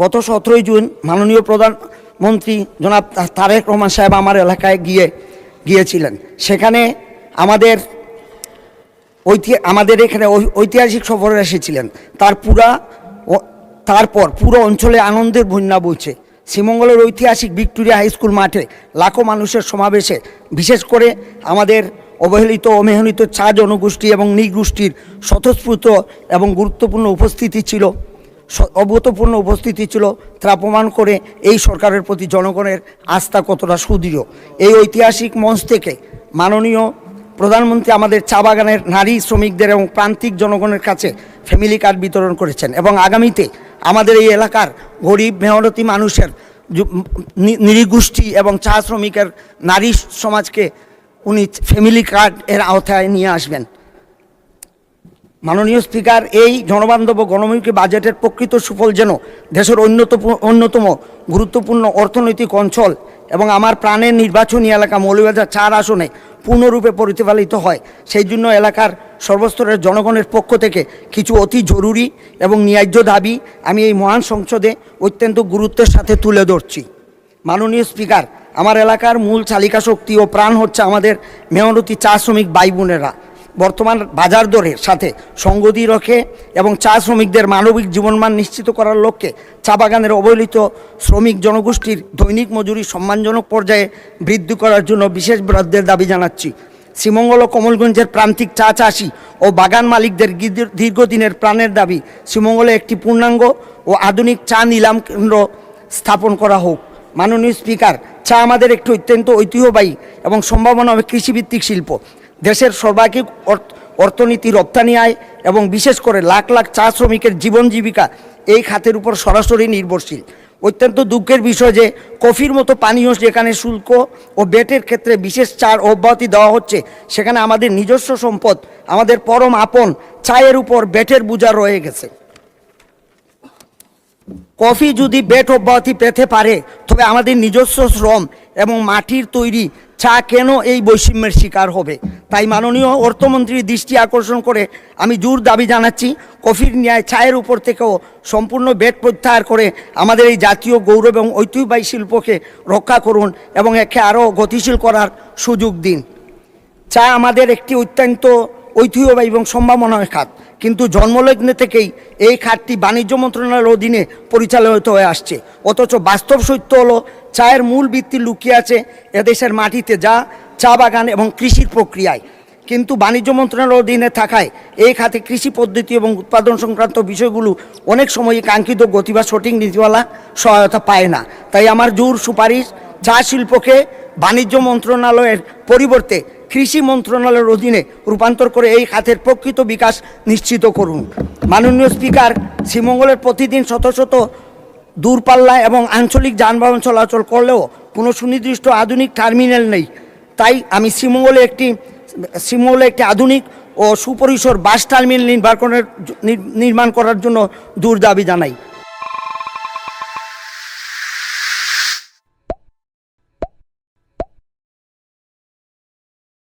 গত 17 জুন মাননীয় প্রধানমন্ত্রী জনাব তারেক রহমান সাহেব আমার এলাকায় গিয়েছিলেন। সেখানে আমাদের এখানে ঐতিহাসিক সফরে এসেছিলেন। তারপর পুরো অঞ্চলে আনন্দের বন্যা বইছে। শ্রীমঙ্গলের ঐতিহাসিক ভিক্টোরিয়া হাই স্কুল মাঠে লাখো মানুষের সমাবেশে বিশেষ করে আমাদের অবহেলিত অবহেলিত চা জনগোষ্ঠী এবং নৃগোষ্ঠীর স্বতঃস্ফূর্ত এবং গুরুত্বপূর্ণ উপস্থিতি ছিল তা প্রমাণ করে এই সরকারের প্রতি জনগণের আস্থা কতটা সুদৃঢ়। এই ঐতিহাসিক মঞ্চ থেকে মাননীয় প্রধানমন্ত্রী আমাদের চা বাগানের নারী শ্রমিকদের এবং প্রান্তিক জনগণের কাছে ফ্যামিলি কার্ড বিতরণ করেছেন এবং আগামীতে আমাদের এই এলাকার গরিব মেহনতি মানুষের নৃগোষ্ঠী এবং চা শ্রমিকের নারী সমাজকে উনি ফ্যামিলি কার্ড এর আওতায় নিয়ে আসবেন। মাননীয় স্পিকার, এই জনবান্ধব গণমুখী বাজেটের প্রকৃত সুফল যেন দেশের অন্যতম গুরুত্বপূর্ণ অর্থনৈতিক অঞ্চল এবং আমার প্রাণের নির্বাচনী এলাকা মৌলভীবাজার 4 আসনে পূর্ণরূপে প্রতিফলিত হয়, সেই জন্য এলাকার সর্বস্তরের জনগণের পক্ষ থেকে কিছু অতি জরুরি এবং ন্যায্য দাবি আমি এই মহান সংসদে অত্যন্ত গুরুত্বের সাথে তুলে ধরছি। মাননীয় স্পিকার, আমার এলাকার মূল চালিকা শক্তি ও প্রাণ হচ্ছে আমাদের মেহনতি চা শ্রমিক ভাই বোনেরা। বর্তমান বাজার দরের সাথে সঙ্গতি রেখে এবং চা শ্রমিকদের মানবিক জীবনমান নিশ্চিত করার লক্ষ্যে চা বাগানের অবহেলিত শ্রমিক জনগোষ্ঠীর দৈনিক মজুরি সম্মানজনক পর্যায়ে বৃদ্ধি করার জন্য বিশেষ বরাদ্দের দাবি জানাচ্ছি। শ্রীমঙ্গল ও কমলগঞ্জের প্রান্তিক চা চাষি ও বাগান মালিকদের দীর্ঘদিনের প্রাণের দাবি শ্রীমঙ্গলে একটি পূর্ণাঙ্গ ও আধুনিক চা নিলাম কেন্দ্র স্থাপন করা হোক। মাননীয় স্পিকার, চা আমাদের একটি অত্যন্ত ঐতিহ্যবাহী এবং সম্ভাবনা কৃষিভিত্তিক শিল্প। দেশের সর্বাধিক অর্থনীতি রপ্তানি আয় এবং বিশেষ করে লাখ লাখ চা শ্রমিকের জীবন জীবিকা এই খাতের উপর সরাসরি নির্ভরশীল। অত্যন্ত দুঃখের বিষয় যে কফির মতো পানীয় যেখানে শুল্ক ও ব্যাটের ক্ষেত্রে বিশেষ ছাড় অব্যাহতি দেওয়া হচ্ছে, সেখানে আমাদের নিজস্ব সম্পদ আমাদের পরম আপন চায়ের উপর ব্যাটের বোঝা রয়ে গেছে। কফি যদি ব্যাট অব্যাহতি পেতে পারে, তবে আমাদের নিজস্ব শ্রম এবং মাটির তৈরি চা কেন এই বৈষম্যের শিকার হবে? তাই মাননীয় অর্থমন্ত্রীর দৃষ্টি আকর্ষণ করে আমি জোর দাবি জানাচ্ছি, কফির ন্যায় চায়ের উপর থেকেও সম্পূর্ণ ব্যাট প্রত্যাহার করে আমাদের এই জাতীয় গৌরব এবং ঐতিহ্যবাহী শিল্পকে রক্ষা করুন এবং একে আরও গতিশীল করার সুযোগ দিন। চা আমাদের একটি অত্যন্ত ঐতিহ্যবাহী এবং সম্ভাবনার খাত, কিন্তু জন্মলগ্নে থেকেই এই খাতটি বাণিজ্য মন্ত্রণালয়ের অধীনে পরিচালিত হয়ে আসছে। অথচ বাস্তব সত্য হলো চায়ের মূল ভিত্তি লুকিয়ে আছে এদেশের মাটিতে, যা চা বাগান এবং কৃষির প্রক্রিয়ায়। কিন্তু বাণিজ্য মন্ত্রণালয়ের অধীনে থাকায় এই খাতে কৃষি পদ্ধতি এবং উৎপাদন সংক্রান্ত বিষয়গুলো অনেক সময়ই কাঙ্ক্ষিত গতি বা সঠিক নীতিমালা সহায়তা পায় না। তাই আমার জোর সুপারিশ, চা শিল্পকে বাণিজ্য মন্ত্রণালয়ের পরিবর্তে কৃষি মন্ত্রণালয়ের অধীনে রূপান্তর করে এই খাতের প্রকৃত বিকাশ নিশ্চিত করুন। মাননীয় স্পিকার, শ্রীমঙ্গলের প্রতিদিন শত শত দূরপাল্লা এবং আঞ্চলিক যানবাহন চলাচল করলেও কোনো সুনির্দিষ্ট আধুনিক টার্মিনাল নেই। তাই আমি শ্রীমঙ্গলে একটি আধুনিক ও সুপরিসর বাস টার্মিনাল নির্মাণ করার জন্য জোর দাবি জানাই।